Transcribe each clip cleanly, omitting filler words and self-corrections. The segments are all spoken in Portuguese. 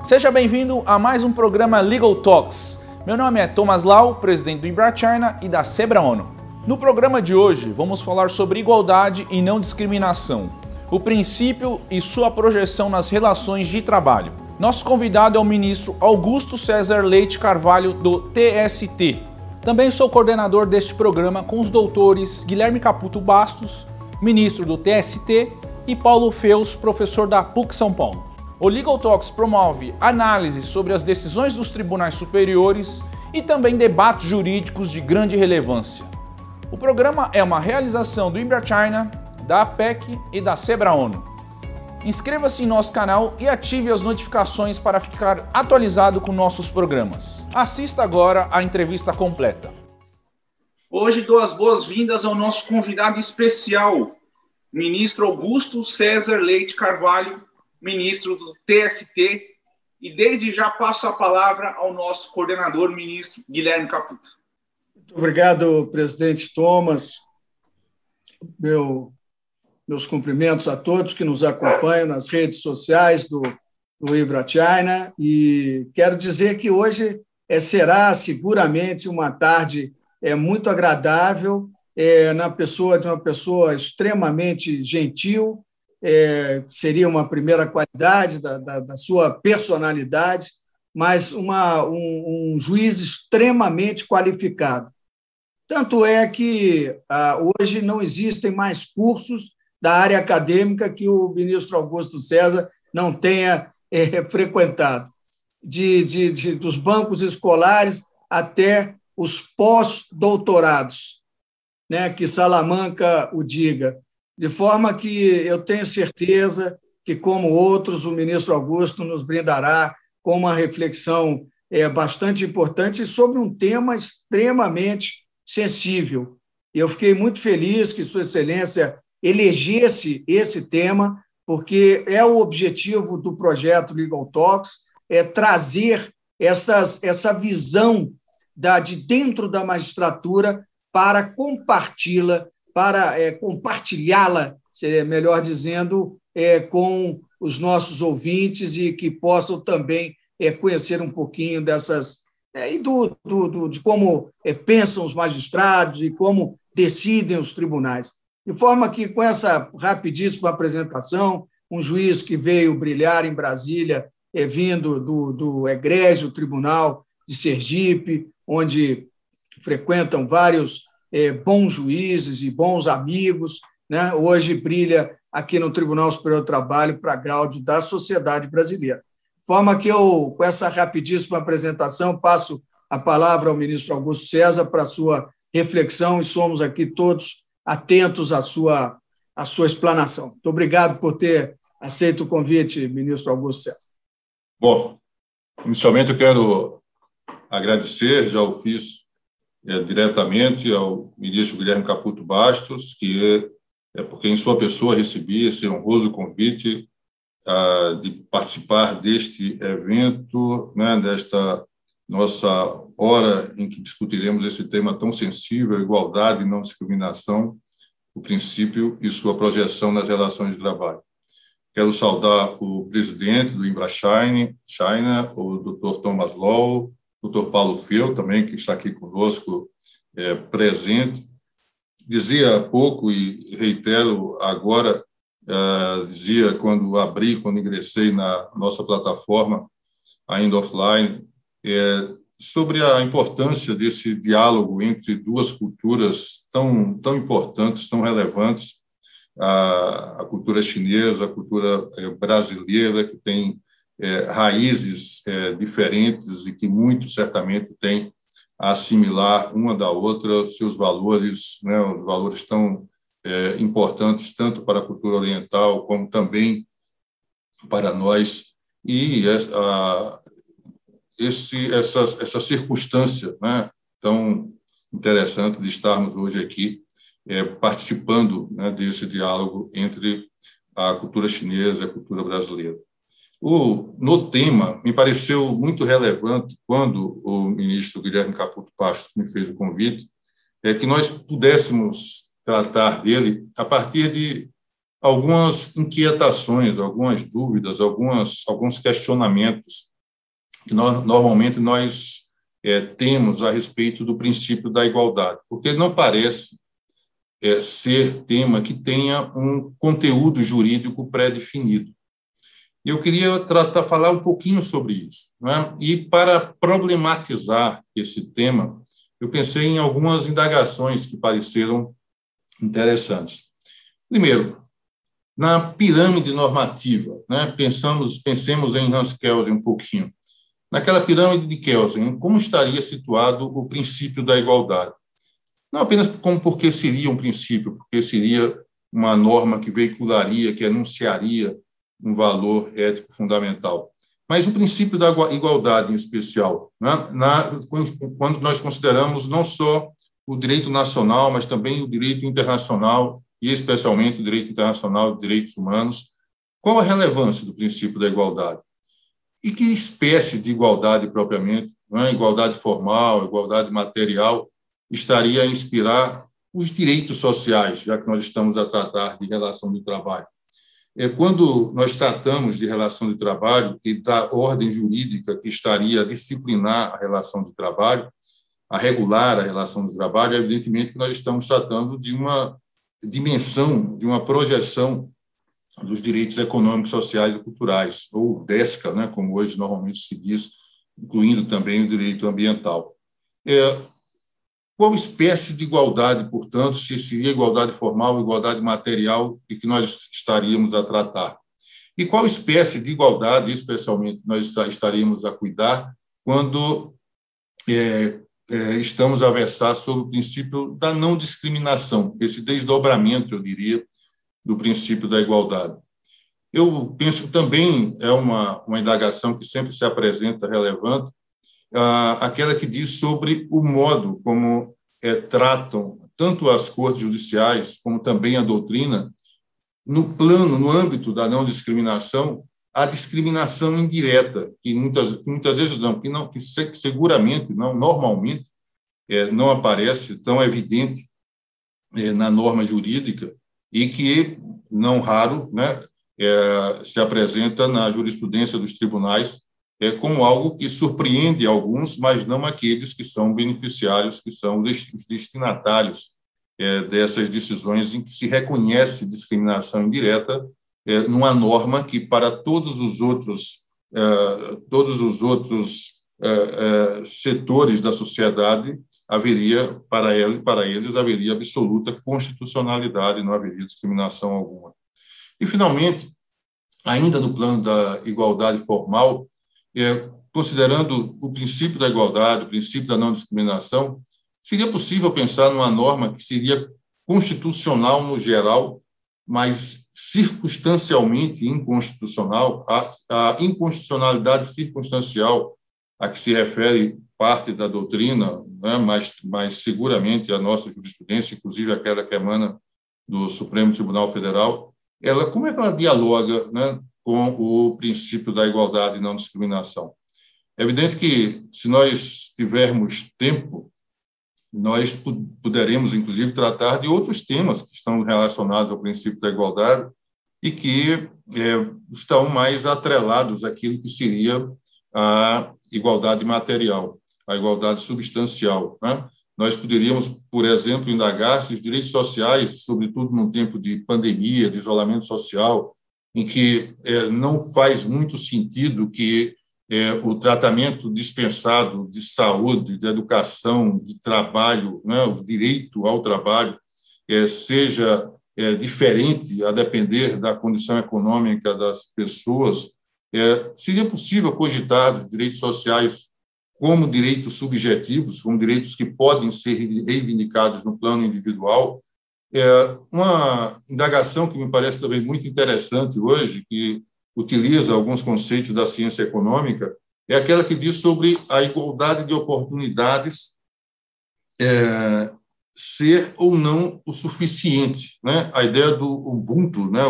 Seja bem-vindo a mais um programa Legal Talks. Meu nome é Thomas Lau, presidente do Embrachina e da Sebra ONU. No programa de hoje, vamos falar sobre igualdade e não discriminação, o princípio e sua projeção nas relações de trabalho. Nosso convidado é o ministro Augusto César Leite Carvalho, do TST. Também sou coordenador deste programa com os doutores Guilherme Caputo Bastos, ministro do TST, e Paulo Feus, professor da PUC São Paulo. O Legal Talks promove análises sobre as decisões dos tribunais superiores e também debates jurídicos de grande relevância. O programa é uma realização do Embrachina, da APEC e da Sebra ONU. Inscreva-se em nosso canal e ative as notificações para ficar atualizado com nossos programas. Assista agora a entrevista completa. Hoje dou as boas-vindas ao nosso convidado especial, ministro Augusto César Leite Carvalho, ministro do TST, e desde já passo a palavra ao nosso coordenador, ministro Guilherme Caputo. Muito obrigado, presidente Thomas. Meus cumprimentos a todos que nos acompanham nas redes sociais do Embrachina, e quero dizer que hoje será seguramente uma tarde muito agradável, na pessoa de uma pessoa extremamente gentil, seria uma primeira qualidade da sua personalidade, mas um juiz extremamente qualificado. Tanto é que hoje não existem mais cursos da área acadêmica que o ministro Augusto César não tenha frequentado, dos bancos escolares até os pós-doutorados, né, que Salamanca o diga. De forma que eu tenho certeza que, como outros, o ministro Augusto nos brindará com uma reflexão bastante importante sobre um tema extremamente sensível. Eu fiquei muito feliz que Sua Excelência elegesse esse tema, porque é o objetivo do projeto Legal Talks, trazer essa visão de dentro da magistratura para compartilhá-la, seria melhor dizendo, com os nossos ouvintes, e que possam também conhecer um pouquinho dessas de como pensam os magistrados e como decidem os tribunais. De forma que, com essa rapidíssima apresentação, um juiz que veio brilhar em Brasília, vindo do egrégio Tribunal de Sergipe, onde frequentam vários bons juízes e bons amigos, né? Hoje brilha aqui no Tribunal Superior do Trabalho para gáudio da sociedade brasileira. De forma que eu, com essa rapidíssima apresentação, passo a palavra ao ministro Augusto César para a sua reflexão, e somos aqui todos atentos à sua explanação. Muito obrigado por ter aceito o convite, ministro Augusto César. Bom, inicialmente eu quero agradecer, já o fiz diretamente ao ministro Guilherme Caputo Bastos, que porque em sua pessoa recebi esse honroso convite de participar deste evento, né, desta nossa hora em que discutiremos esse tema tão sensível, igualdade e não discriminação, o princípio e sua projeção nas relações de trabalho. Quero saudar o presidente do Embrachina, o Dr. Thomas Lau, o Dr. Paulo Feus, também, que está aqui conosco, presente. Dizia há pouco, e reitero agora, dizia quando ingressei na nossa plataforma, ainda offline, sobre a importância desse diálogo entre duas culturas tão importantes, tão relevantes, a cultura chinesa, a cultura brasileira, que tem raízes diferentes e que muito certamente tem a assimilar uma da outra seus valores, né, os valores tão importantes tanto para a cultura oriental como também para nós, e essa circunstância, né, tão interessante de estarmos hoje aqui participando, né, desse diálogo entre a cultura chinesa e a cultura brasileira. No tema, me pareceu muito relevante, quando o ministro Guilherme Caputo Bastos me fez o convite, que nós pudéssemos tratar dele a partir de algumas inquietações, algumas dúvidas, alguns questionamentos que normalmente nós temos a respeito do princípio da igualdade, porque não parece ser tema que tenha um conteúdo jurídico pré-definido. Eu queria falar um pouquinho sobre isso, né? E para problematizar esse tema, eu pensei em algumas indagações que pareceram interessantes. Primeiro, na pirâmide normativa, né? Pensemos em Hans Kelsen um pouquinho. Naquela pirâmide de Kelsen, como estaria situado o princípio da igualdade? Não apenas porque seria um princípio, porque seria uma norma que veicularia, que enunciaria um valor ético fundamental, mas o princípio da igualdade em especial, né? Quando nós consideramos não só o direito nacional, mas também o direito internacional, e especialmente o direito internacional de direitos humanos, qual a relevância do princípio da igualdade? E que espécie de igualdade propriamente, né? Igualdade formal, igualdade material, estaria a inspirar os direitos sociais, já que nós estamos a tratar de relação de trabalho? Quando nós tratamos de relação de trabalho e da ordem jurídica que estaria a disciplinar a relação de trabalho, a regular a relação de trabalho, evidentemente que nós estamos tratando de uma dimensão, de uma projeção dos direitos econômicos, sociais e culturais, ou DESCA, né, como hoje normalmente se diz, incluindo também o direito ambiental. Qual espécie de igualdade, portanto, se seria igualdade formal, igualdade material, e que nós estaríamos a tratar? E qual espécie de igualdade, especialmente, nós estaríamos a cuidar quando estamos a versar sobre o princípio da não discriminação, esse desdobramento, eu diria, do princípio da igualdade? Eu penso também, é uma indagação que sempre se apresenta relevante, aquela que diz sobre o modo como tratam tanto as cortes judiciais como também a doutrina, no âmbito da não discriminação, a discriminação indireta, que muitas vezes não, que seguramente, não, normalmente, não aparece tão evidente na norma jurídica e que, não raro, né, se apresenta na jurisprudência dos tribunais como algo que surpreende alguns, mas não aqueles que são beneficiários, que são os destinatários dessas decisões em que se reconhece discriminação indireta numa norma que, para todos os outros setores da sociedade, haveria, para eles, haveria absoluta constitucionalidade, não haveria discriminação alguma. E, finalmente, ainda no plano da igualdade formal, considerando o princípio da igualdade, o princípio da não discriminação, seria possível pensar numa norma que seria constitucional no geral, mas circunstancialmente inconstitucional, a inconstitucionalidade circunstancial a que se refere parte da doutrina, né, mas seguramente a nossa jurisprudência, inclusive aquela que emana do Supremo Tribunal Federal, como é que ela dialoga, né, com o princípio da igualdade e não discriminação? É evidente que, se nós tivermos tempo, nós poderemos, inclusive, tratar de outros temas que estão relacionados ao princípio da igualdade e que estão mais atrelados àquilo que seria a igualdade material, a igualdade substancial, né? Nós poderíamos, por exemplo, indagar se os direitos sociais, sobretudo num tempo de pandemia, de isolamento social, em que não faz muito sentido que o tratamento dispensado de saúde, de educação, de trabalho, né, o direito ao trabalho, seja diferente a depender da condição econômica das pessoas, seria possível cogitar os direitos sociais como direitos subjetivos, como direitos que podem ser reivindicados no plano individual. Uma indagação que me parece também muito interessante hoje, que utiliza alguns conceitos da ciência econômica, é aquela que diz sobre a igualdade de oportunidades ser ou não o suficiente, né? A ideia do Ubuntu, né?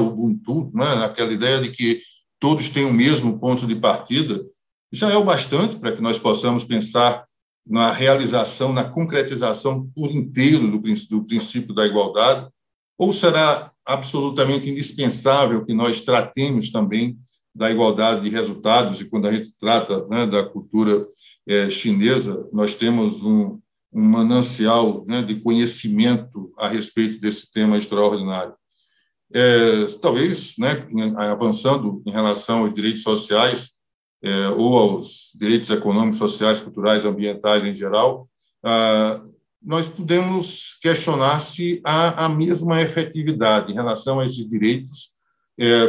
Aquela ideia de que todos têm o mesmo ponto de partida, já é o bastante para que nós possamos pensar na realização, na concretização por inteiro do princípio da igualdade, ou será absolutamente indispensável que nós tratemos também da igualdade de resultados, e quando a gente trata, né, da cultura chinesa, nós temos um manancial, né, de conhecimento a respeito desse tema extraordinário. Talvez, né, avançando em relação aos direitos sociais, ou aos direitos econômicos, sociais, culturais, ambientais em geral, nós podemos questionar se há a mesma efetividade em relação a esses direitos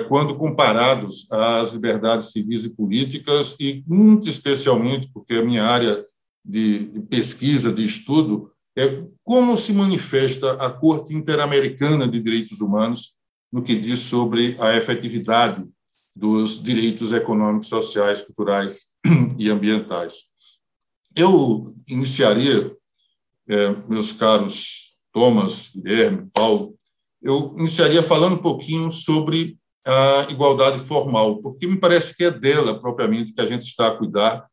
quando comparados às liberdades civis e políticas, e muito especialmente, porque a minha área de pesquisa, de estudo, é como se manifesta a Corte Interamericana de Direitos Humanos no que diz sobre a efetividade dos direitos econômicos, sociais, culturais e ambientais. Eu iniciaria, meus caros Thomas, Guilherme, Paulo, eu iniciaria falando um pouquinho sobre a igualdade formal, porque me parece que é dela, propriamente, que a gente está a cuidar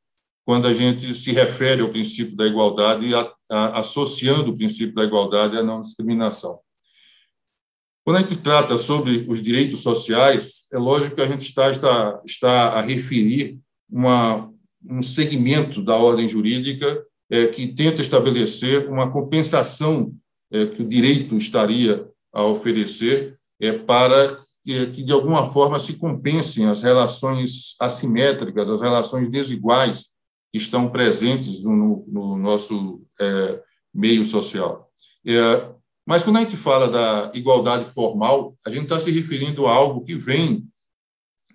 quando a gente se refere ao princípio da igualdade, associando o princípio da igualdade à não discriminação. Quando a gente trata sobre os direitos sociais, é lógico que a gente está a referir um segmento da ordem jurídica que tenta estabelecer uma compensação que o direito estaria a oferecer para que, de alguma forma, se compensem as relações assimétricas, as relações desiguais que estão presentes no nosso meio social. Mas, quando a gente fala da igualdade formal, a gente está se referindo a algo que vem,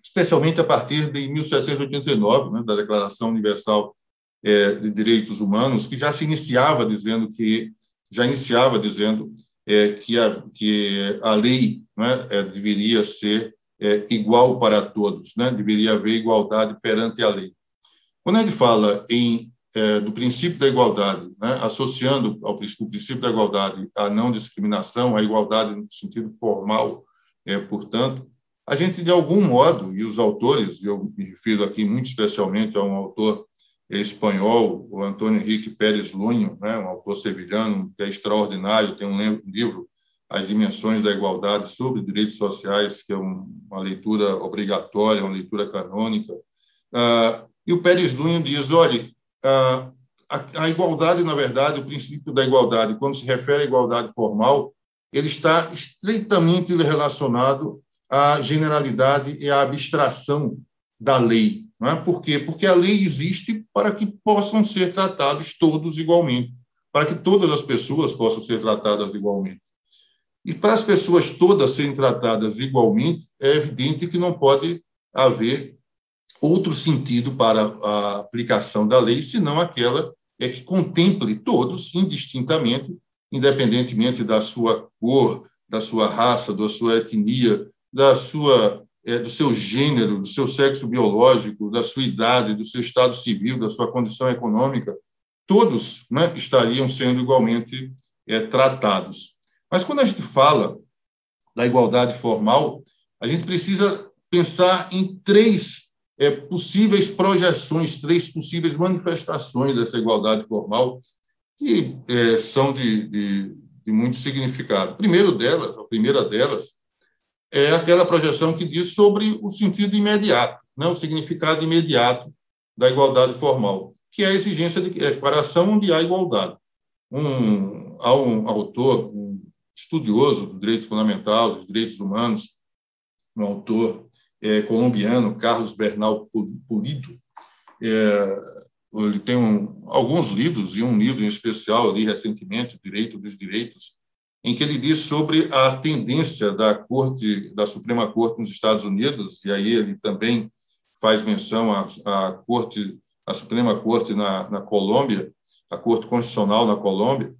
especialmente a partir de 1789, né, da Declaração Universal de Direitos Humanos, que já iniciava dizendo que a lei, né, deveria ser igual para todos, né, deveria haver igualdade perante a lei. Quando a gente fala do princípio da igualdade, né, associando ao princípio da igualdade a não discriminação, a igualdade no sentido formal, portanto, a gente, de algum modo, e os autores, eu me refiro aqui muito especialmente a um autor espanhol, o Antônio Henrique Pérez Lunho, né, um autor sevilhano que é extraordinário, tem um livro, As Dimensões da Igualdade, sobre direitos sociais, que é uma leitura obrigatória, uma leitura canônica. E o Pérez Lunho diz, olha, a igualdade, na verdade, o princípio da igualdade, quando se refere à igualdade formal, ele está estreitamente relacionado à generalidade e à abstração da lei. Não é? Por quê? Porque a lei existe para que possam ser tratados todos igualmente, para que todas as pessoas possam ser tratadas igualmente. E para as pessoas todas serem tratadas igualmente, é evidente que não pode haver outro sentido para a aplicação da lei, senão aquela que contemple todos indistintamente, independentemente da sua cor, da sua raça, da sua etnia, do seu gênero, do seu sexo biológico, da sua idade, do seu estado civil, da sua condição econômica, todos, né, estariam sendo igualmente tratados. Mas quando a gente fala da igualdade formal, a gente precisa pensar em três possíveis projeções, três possíveis manifestações dessa igualdade formal, que são de muito significado. A primeira delas é aquela projeção que diz sobre o sentido imediato, né, o significado imediato da igualdade formal, que é a exigência de equiparação onde há igualdade. Há um autor, um estudioso do direito fundamental, dos direitos humanos, um autor colombiano, Carlos Bernal Pulido. Ele tem alguns livros, e um livro em especial, eu li recentemente, O Direito dos Direitos, em que ele diz sobre a tendência da Suprema Corte nos Estados Unidos, e aí ele também faz menção à Suprema Corte na Colômbia, a Corte Constitucional na Colômbia,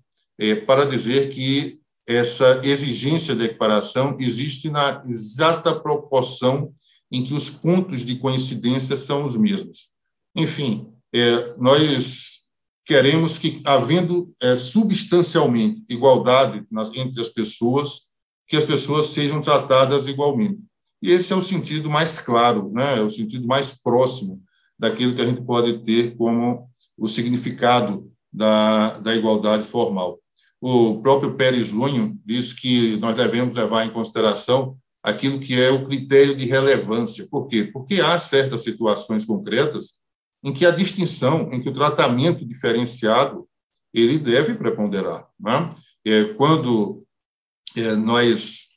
para dizer que essa exigência de equiparação existe na exata proporção em que os pontos de coincidência são os mesmos. Enfim, nós queremos que, havendo substancialmente igualdade entre as pessoas, que as pessoas sejam tratadas igualmente. E esse é o sentido mais claro, né? É o sentido mais próximo daquilo que a gente pode ter como o significado da igualdade formal. O próprio Pérez Lunho diz que nós devemos levar em consideração aquilo que é o critério de relevância. Por quê? Porque há certas situações concretas em que a distinção, em que o tratamento diferenciado, ele deve preponderar, né? Quando nós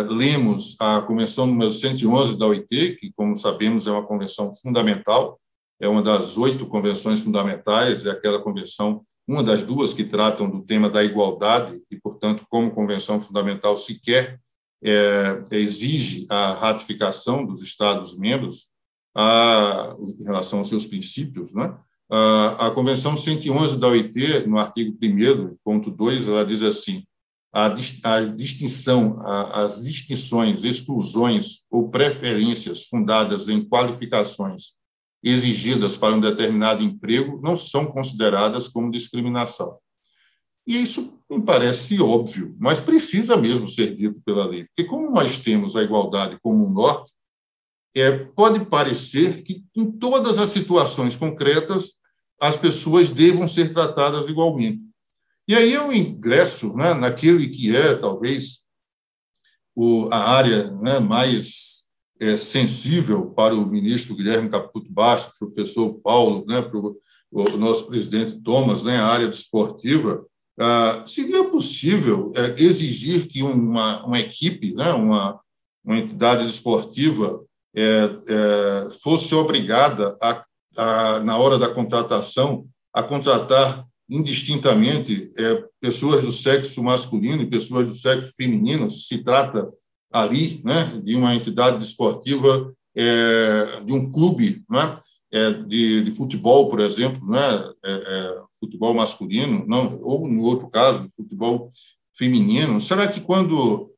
lemos a Convenção número 111 da OIT, que, como sabemos, é uma convenção fundamental, é uma das 8 convenções fundamentais, é aquela convenção, uma das 2 que tratam do tema da igualdade, e, portanto, como convenção fundamental, sequer exige a ratificação dos Estados-membros em relação aos seus princípios, né? A Convenção 111 da OIT, no artigo 1º, ponto 2, ela diz assim: as distinções, exclusões ou preferências fundadas em qualificações exigidas para um determinado emprego não são consideradas como discriminação. E isso me parece óbvio, mas precisa mesmo ser dito pela lei, porque como nós temos a igualdade como um norte, pode parecer que em todas as situações concretas as pessoas devam ser tratadas igualmente. E aí eu ingresso, né, naquele que é, talvez, a área, né, mais sensível para o ministro Guilherme Caputo Bastos, para o professor Paulo, né, para o nosso presidente Thomas, né, a área desportiva. Seria possível exigir que uma equipe, né, uma entidade desportiva, fosse obrigada, na hora da contratação, a contratar indistintamente pessoas do sexo masculino e pessoas do sexo feminino? Se trata ali, né, de uma entidade desportiva, de um clube, né, de futebol, por exemplo, né, futebol masculino, não, ou, no outro caso, de futebol feminino. Será que quando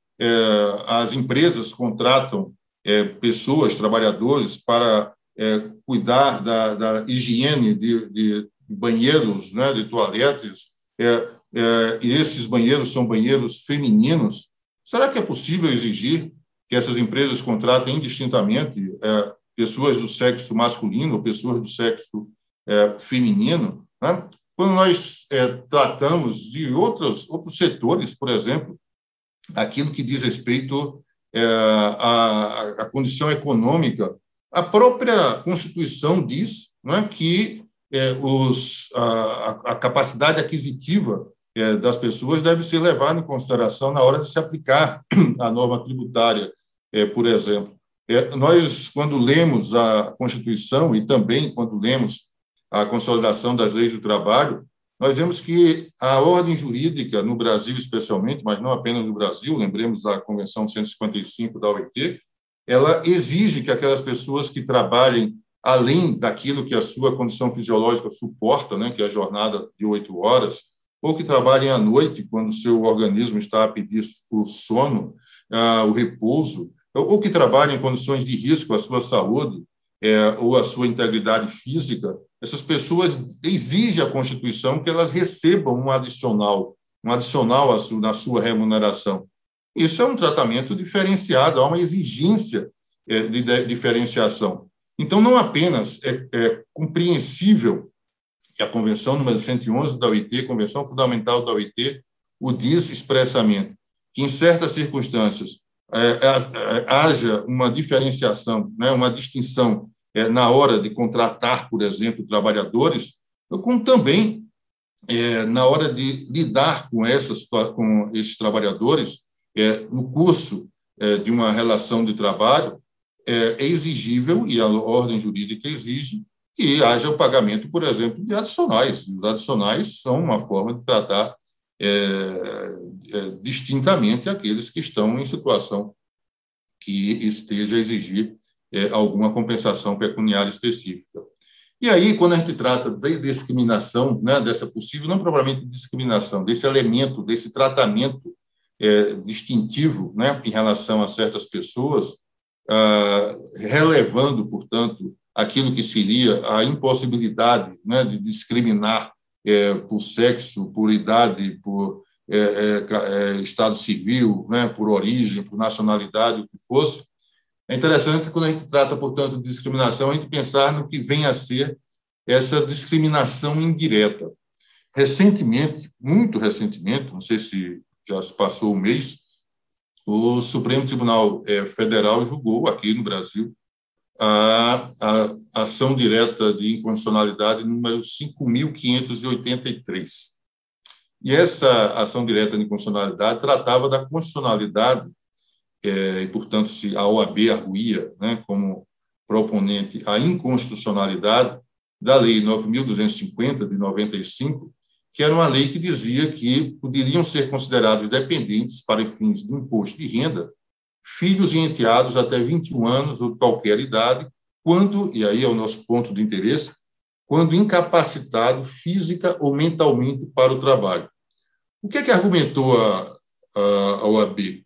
as empresas contratam pessoas, trabalhadores, para cuidar da higiene de banheiros, né, de toaletes, e esses banheiros são banheiros femininos, será que é possível exigir que essas empresas contratem indistintamente pessoas do sexo masculino ou pessoas do sexo feminino, né? Quando nós tratamos de outros setores, por exemplo, aquilo que diz respeito à condição econômica, a própria Constituição diz, né, que a capacidade aquisitiva das pessoas deve ser levada em consideração na hora de se aplicar a norma tributária, por exemplo. Nós, quando lemos a Constituição e também quando lemos a Consolidação das Leis do Trabalho, nós vemos que a ordem jurídica, no Brasil especialmente, mas não apenas no Brasil, lembremos da Convenção 155 da OIT, ela exige que aquelas pessoas que trabalhem além daquilo que a sua condição fisiológica suporta, né, que é a jornada de 8 horas, ou que trabalhem à noite, quando o seu organismo está a pedir o sono, o repouso, ou que trabalhem em condições de risco à sua saúde ou à sua integridade física, essas pessoas exigem a Constituição que elas recebam um adicional na sua remuneração. Isso é um tratamento diferenciado, há uma exigência de diferenciação. Então, não apenas é compreensível que a Convenção número 111 da OIT, Convenção Fundamental da OIT, o diz expressamente, que em certas circunstâncias haja uma diferenciação, né, uma distinção na hora de contratar, por exemplo, trabalhadores, como também na hora de lidar com esses trabalhadores no curso de uma relação de trabalho, é exigível, e a ordem jurídica exige, que haja o pagamento, por exemplo, de adicionais. Os adicionais são uma forma de tratar distintamente aqueles que estão em situação que esteja a exigir alguma compensação pecuniária específica. E aí, quando a gente trata de discriminação, né, dessa possível, não propriamente discriminação, desse elemento, desse tratamento distintivo, né, em relação a certas pessoas, relevando, portanto, aquilo que seria a impossibilidade, né, de discriminar por sexo, por idade, por estado civil, né, por origem, por nacionalidade, o que fosse. É interessante, quando a gente trata, portanto, de discriminação, a gente pensar no que vem a ser essa discriminação indireta. Recentemente, muito recentemente, não sei se já se passou um mês, o Supremo Tribunal Federal julgou aqui no Brasil a ação direta de inconstitucionalidade número 5.583. E essa ação direta de inconstitucionalidade tratava da constitucionalidade, e, portanto, se a OAB arguía, né, como proponente a inconstitucionalidade da Lei 9.250, de 95, que era uma lei que dizia que poderiam ser considerados dependentes para fins de imposto de renda filhos e enteados até 21 anos ou de qualquer idade, quando, e aí é o nosso ponto de interesse, quando incapacitado física ou mentalmente para o trabalho. O que é que argumentou a OAB?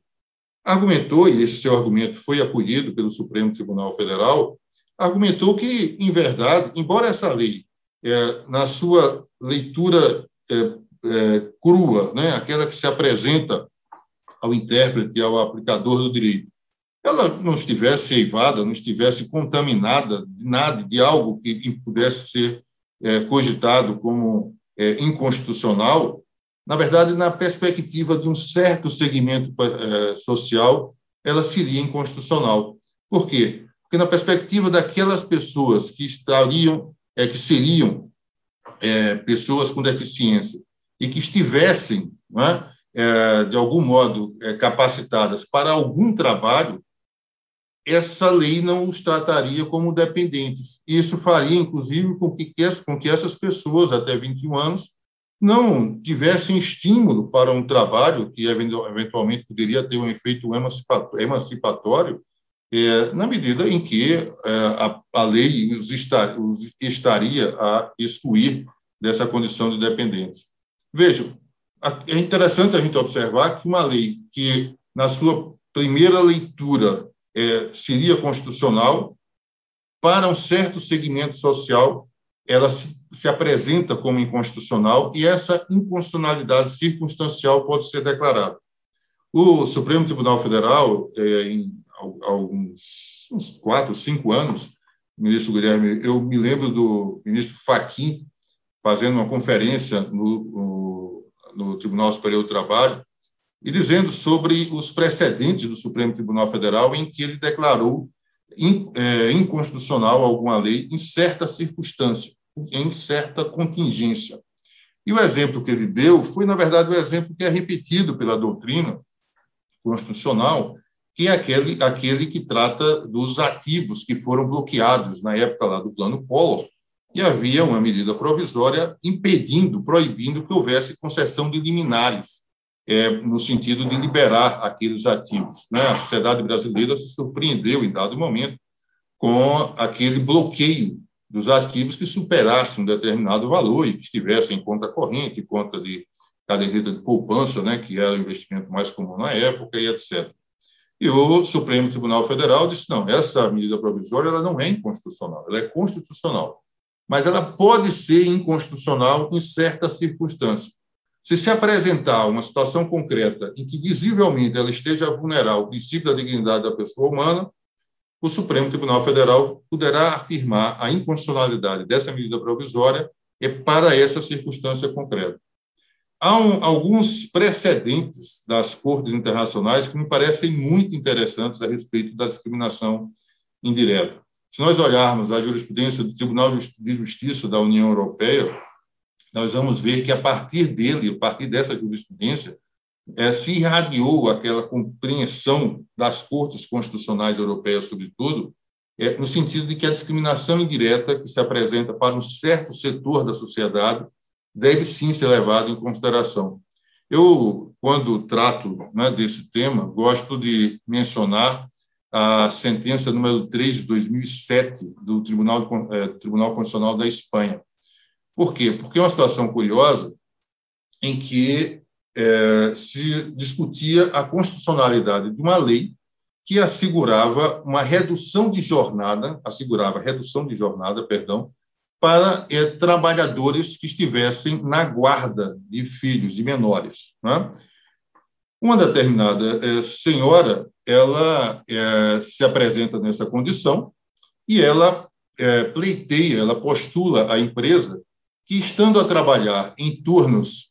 Argumentou, e esse seu argumento foi acolhido pelo Supremo Tribunal Federal, argumentou que, em verdade, embora essa lei, na sua leitura crua, né, aquela que se apresenta ao intérprete, ao aplicador do direito, ela não estivesse eivada, não estivesse contaminada de nada, de algo que pudesse ser cogitado como inconstitucional, na verdade, na perspectiva de um certo segmento social, ela seria inconstitucional. Por quê? Porque na perspectiva daquelas pessoas que seriam pessoas com deficiência e que estivessem, né, de algum modo, capacitadas para algum trabalho, essa lei não os trataria como dependentes. Isso faria, inclusive, com que essas pessoas, até 21 anos, não tivessem estímulo para um trabalho que, eventualmente, poderia ter um efeito emancipatório, na medida em que a lei os estaria a excluir dessa condição de dependentes. Vejam, é interessante a gente observar que uma lei que, na sua primeira leitura, seria constitucional, para um certo segmento social, ela se apresenta como inconstitucional e essa inconstitucionalidade circunstancial pode ser declarada. O Supremo Tribunal Federal, há uns 4, 5 anos, ministro Guilherme, eu me lembro do ministro Fachin fazendo uma conferência no Tribunal Superior do Trabalho e dizendo sobre os precedentes do Supremo Tribunal Federal em que ele declarou inconstitucional alguma lei em certa circunstância, em certa contingência. E o exemplo que ele deu foi, na verdade, o exemplo que é repetido pela doutrina constitucional, que é aquele que trata dos ativos que foram bloqueados na época lá do Plano Collor, e havia uma medida provisória proibindo que houvesse concessão de liminares, no sentido de liberar aqueles ativos, né? A sociedade brasileira se surpreendeu, em dado momento, com aquele bloqueio dos ativos que superassem um determinado valor e que estivessem em conta corrente, conta de caderneta de poupança, né, que era o investimento mais comum na época, e etc. E o Supremo Tribunal Federal disse, não, essa medida provisória ela não é inconstitucional, ela é constitucional, mas ela pode ser inconstitucional em certas circunstâncias. Se apresentar uma situação concreta em que visivelmente ela esteja a vulnerar o princípio da dignidade da pessoa humana, o Supremo Tribunal Federal poderá afirmar a inconstitucionalidade dessa medida provisória para essa circunstância concreta. Há alguns precedentes das cortes internacionais que me parecem muito interessantes a respeito da discriminação indireta. Se nós olharmos a jurisprudência do Tribunal de Justiça da União Europeia, nós vamos ver que, a partir dessa jurisprudência, se irradiou aquela compreensão das cortes constitucionais europeias, sobretudo, no sentido de que a discriminação indireta que se apresenta para um certo setor da sociedade deve, sim, ser levada em consideração. Eu, quando trato, né, desse tema, gosto de mencionar a sentença número 3 de 2007 do Tribunal Constitucional da Espanha. Por quê? Porque é uma situação curiosa em que se discutia a constitucionalidade de uma lei que assegurava redução de jornada, para trabalhadores que estivessem na guarda de filhos, de menores, né? Uma determinada senhora, ela se apresenta nessa condição e ela pleiteia, ela postula à empresa que, estando a trabalhar em turnos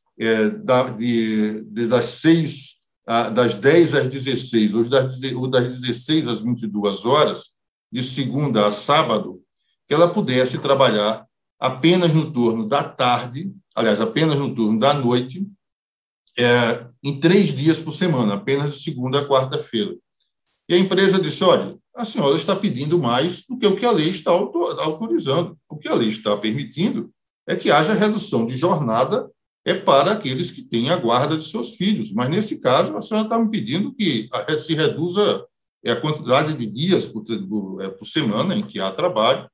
das 6 das 10 às 16, ou das 16 às 22 horas, de segunda a sábado, que ela pudesse trabalhar apenas no turno da tarde, aliás, apenas no turno da noite, em 3 dias por semana, apenas de segunda a quarta-feira. E a empresa disse, olha, a senhora está pedindo mais do que o que a lei está autorizando. O que a lei está permitindo é que haja redução de jornada para aqueles que têm a guarda de seus filhos. Mas, nesse caso, a senhora está me pedindo que se reduza a quantidade de dias por semana em que há trabalho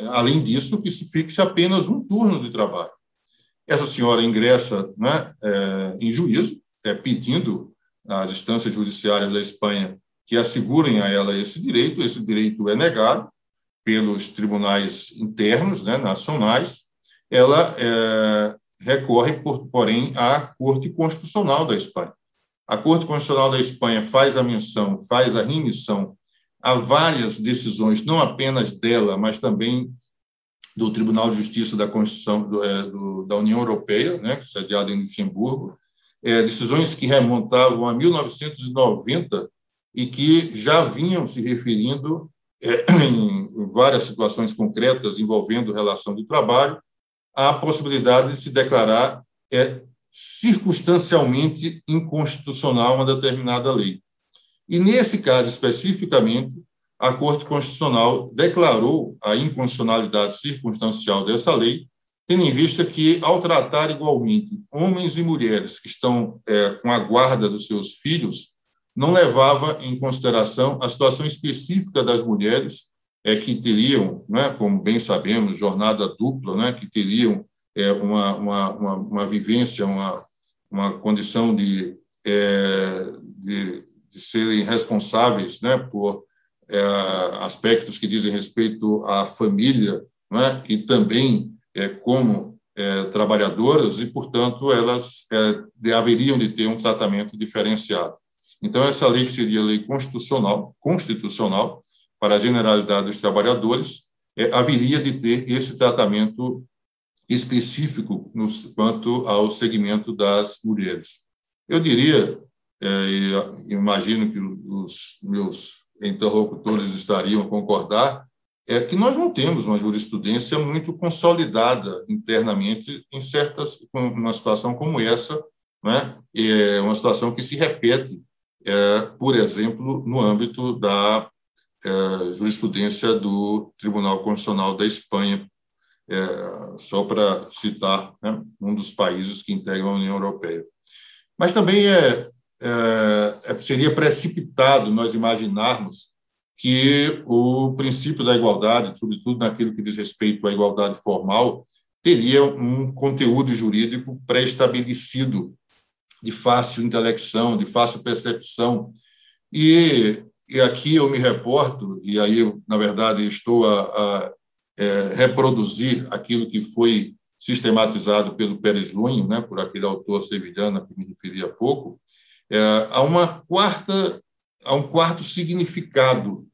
além disso, que se fixe apenas um turno de trabalho. Essa senhora ingressa, né, em juízo, pedindo às instâncias judiciárias da Espanha que assegurem a ela esse direito é negado pelos tribunais internos, né, nacionais. Ela recorre, porém, à Corte Constitucional da Espanha. A Corte Constitucional da Espanha faz a remissão a várias decisões, não apenas dela, mas também do Tribunal de Justiça da Constituição da União Europeia, né, sediado em Luxemburgo, decisões que remontavam a 1990 e que já vinham se referindo em várias situações concretas envolvendo relação de trabalho, à possibilidade de se declarar circunstancialmente inconstitucional uma determinada lei. E, nesse caso especificamente, a Corte Constitucional declarou a inconstitucionalidade circunstancial dessa lei, tendo em vista que, ao tratar igualmente homens e mulheres que estão com a guarda dos seus filhos, não levava em consideração a situação específica das mulheres que teriam, né, como bem sabemos, jornada dupla, né, que teriam uma vivência, uma condição de serem responsáveis, né, por aspectos que dizem respeito à família, né, e também como trabalhadoras, e, portanto, elas haveriam de ter um tratamento diferenciado. Então, essa lei, que seria lei constitucional para a generalidade dos trabalhadores, haveria de ter esse tratamento específico quanto ao segmento das mulheres. Eu diria, imagino que os meus interlocutores estariam a concordar, que nós não temos uma jurisprudência muito consolidada internamente numa situação como essa, né? Uma situação que se repete, por exemplo, no âmbito da jurisprudência do Tribunal Constitucional da Espanha, só para citar, né, um dos países que integram a União Europeia. Mas também seria precipitado nós imaginarmos que o princípio da igualdade, sobretudo naquilo que diz respeito à igualdade formal, teria um conteúdo jurídico pré-estabelecido, de fácil intelecção, de fácil percepção. E aqui eu me reporto, e aí eu, na verdade, estou a reproduzir aquilo que foi sistematizado pelo Pérez Lúñez, né, por aquele autor sevillano a que me referi há pouco, a um quarto significado,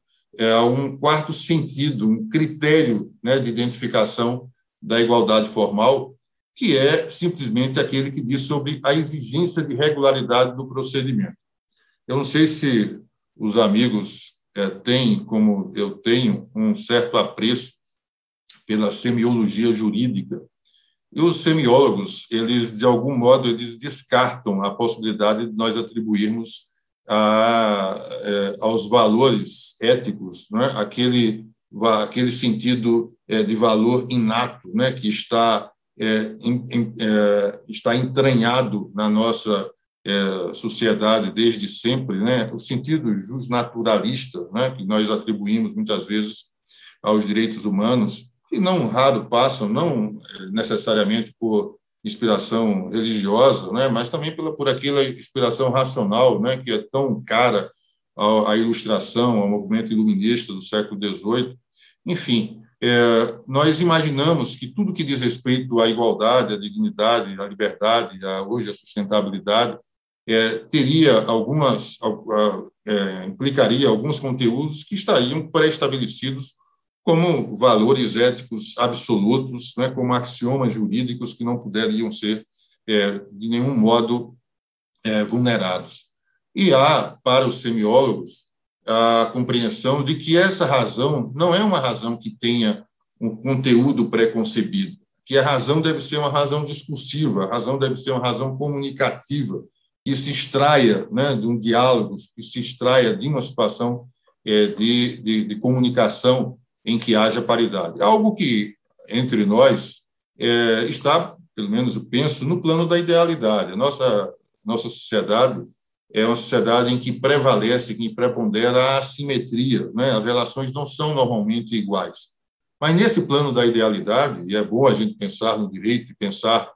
a um quarto sentido, um critério, né, de identificação da igualdade formal, que é simplesmente aquele que diz sobre a exigência de regularidade do procedimento. Eu não sei se os amigos têm, como eu tenho, um certo apreço pela semiologia jurídica. E os semiólogos, eles, de algum modo, eles descartam a possibilidade de nós atribuirmos aos valores éticos, né, aquele sentido de valor inato, né, que está entranhado na nossa sociedade desde sempre, né, o sentido justnaturalista, né, que nós atribuímos muitas vezes aos direitos humanos, que não raro passam, não necessariamente por inspiração religiosa, né, mas também por aquela inspiração racional, né, que é tão cara à Ilustração, ao movimento iluminista do século XVIII. Enfim, nós imaginamos que tudo que diz respeito à igualdade, à dignidade, à liberdade, hoje à sustentabilidade, implicaria alguns conteúdos que estariam pré-estabelecidos como valores éticos absolutos, né, como axiomas jurídicos que não poderiam ser de nenhum modo vulnerados. E há, para os semiólogos, a compreensão de que essa razão não é uma razão que tenha um conteúdo preconcebido, que a razão deve ser uma razão discursiva, a razão deve ser uma razão comunicativa, que se extraia, né, de um diálogo, que se extraia de uma situação de comunicação em que haja paridade. Algo que, entre nós, está, pelo menos eu penso, no plano da idealidade. A nossa sociedade é uma sociedade em que prevalece, que prepondera a assimetria, né? As relações não são normalmente iguais. Mas nesse plano da idealidade, e é bom a gente pensar no direito e pensar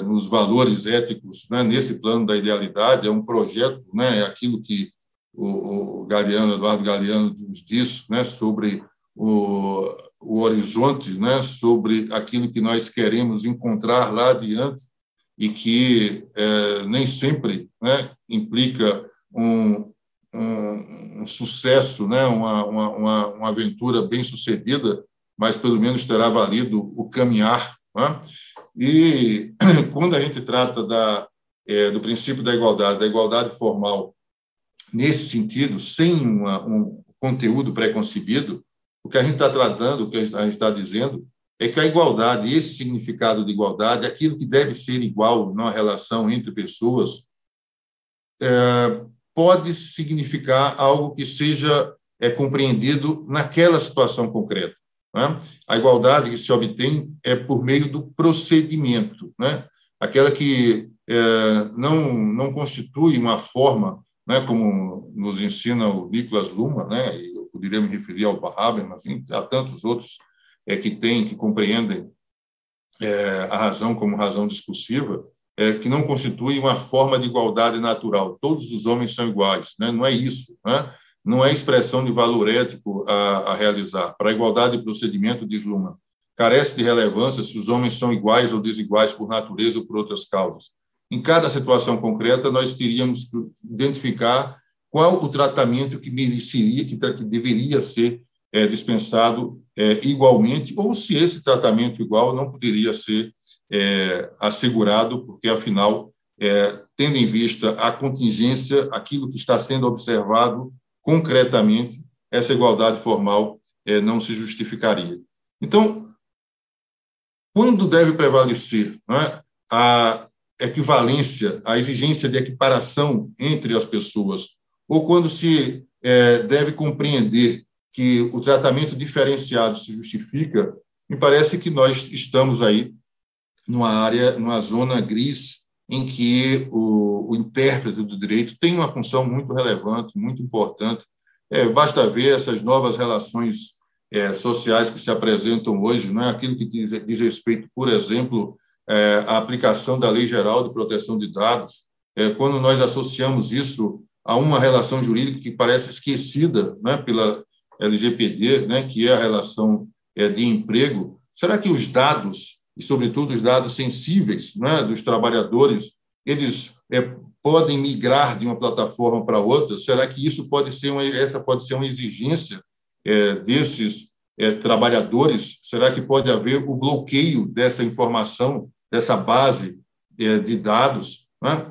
nos valores éticos, né? Nesse plano da idealidade, é um projeto, né? É aquilo que o Eduardo Galeano nos diz, né? Sobre o horizonte, né? Sobre aquilo que nós queremos encontrar lá adiante, e que nem sempre, né, implica um sucesso, né, uma aventura bem-sucedida, mas pelo menos terá valido o caminhar. Né? E quando a gente trata do princípio da igualdade formal, nesse sentido, sem um conteúdo preconcebido, o que a gente está tratando, o que a gente está dizendo, é que a igualdade, esse significado de igualdade, aquilo que deve ser igual na relação entre pessoas, pode significar algo que seja compreendido naquela situação concreta. Né? A igualdade que se obtém é por meio do procedimento, né? Aquela que não constitui uma forma, né, como nos ensina o Niklas Luhmann, né? E eu poderia me referir ao Habermas, mas há tantos outros que compreendem a razão como razão discursiva, que não constitui uma forma de igualdade natural. Todos os homens são iguais, né? Não é isso, né? Não é expressão de valor ético a realizar. Para a igualdade de procedimento, diz Luhmann, carece de relevância se os homens são iguais ou desiguais por natureza ou por outras causas. Em cada situação concreta, nós teríamos que identificar qual o tratamento que mereceria, que deveria ser dispensado igualmente, ou se esse tratamento igual não poderia ser assegurado, porque, afinal, tendo em vista a contingência, aquilo que está sendo observado concretamente, essa igualdade formal não se justificaria. Então, quando deve prevalecer, né, a equivalência, a exigência de equiparação entre as pessoas, ou quando se deve compreender que o tratamento diferenciado se justifica, me parece que nós estamos aí numa zona gris em que o intérprete do direito tem uma função muito relevante, muito importante. Basta ver essas novas relações sociais que se apresentam hoje, não é? Aquilo que diz respeito, por exemplo, à aplicação da Lei Geral de Proteção de Dados, quando nós associamos isso a uma relação jurídica que parece esquecida, né, pela LGPD, né, que é a relação de emprego. Será que os dados, e sobretudo os dados sensíveis, né, dos trabalhadores, eles podem migrar de uma plataforma para outra? Será que isso essa pode ser uma exigência desses trabalhadores? Será que pode haver o bloqueio dessa informação, dessa base de dados? Né?